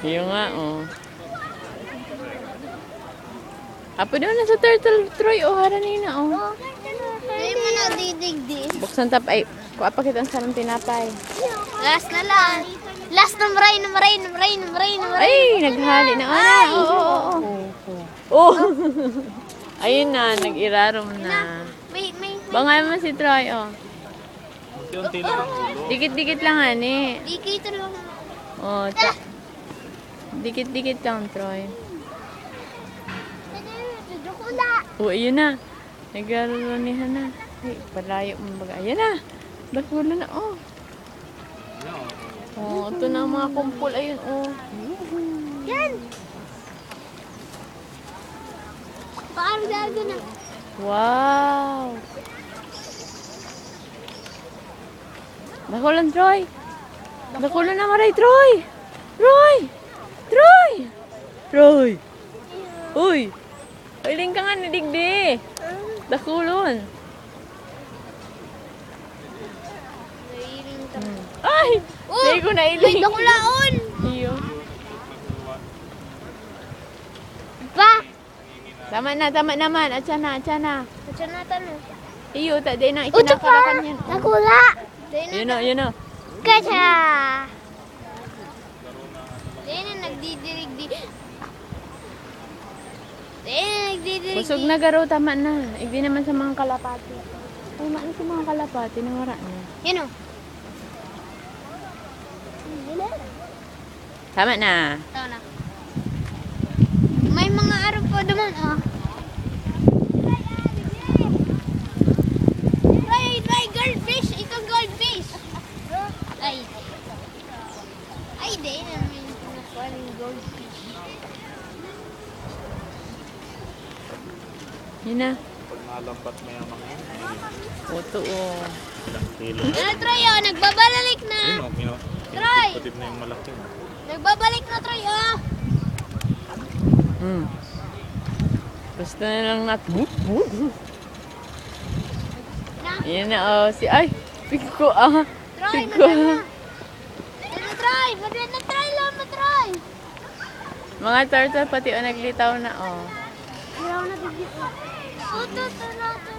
Yung nga, oh. Apo daw na sa turtle, Troy. Oh, haranay na, oh. Hindi mo na didigdi. Buksan tap. Ay, kuha pa kitang sarang tinapay. Last na lang. Last na maray. Ay, naghali na. Oo. Oh. Ayun na, nag-irarom na. May. Bangay mo si Troy, oh. Unti-unti lang ang ulo. Dikit-dikit lang, ani. Di kita lang. Oh, dikit-dikit lang, Troy. Dukula. Oh, ayun na. Nag-aronihan na. Ay, palayo mo baga. Ayan na. Bakulo na, oh. Oh, ito na ang mga kumpul. Ayun, oh. Yan. Paano dago na? Wow. Bakulan, Troy. Bakulo na maray, Troy. Troy. Uy. Pailing ka nga ni Digdi. Bakulon. Ay! Hindi ko na May iling. dakulaon. Iyo. Pa. Tama naman. Atsa na. Kacanatan mo. Iyo, di na Uto pa. ikinakarakan yan. Oh. Dakula. Yun na. Kacha. Dahil na nagdidirig-dig. Busog na garo, tama na. Hindi naman sa mga kalapati. Ay, maan sa mga kalapati, nawara na. Yan o. Tama na. Ito na. May mga araw pa naman ah. Try goldfish. Ikaw goldfish. Ay, di namin pinakuha ng goldfish. Yun na. Pag nalampat mo yung mga yan, Oto, oh. ilang kilo. Ano, Troy, oh, nagbabalik na. Ayun o, Try! pinutip na yung malaki. Nagbabalik na, Troy, oh. Basta na lang Na, Yan na, oh. Ay, piko, ah. Troy, Piko. Troy, madyan na, Troy, lang na, Troy. Mga turtle, pati, oh, naglitaw na, oh. Ayaw na, bigyan. Ito.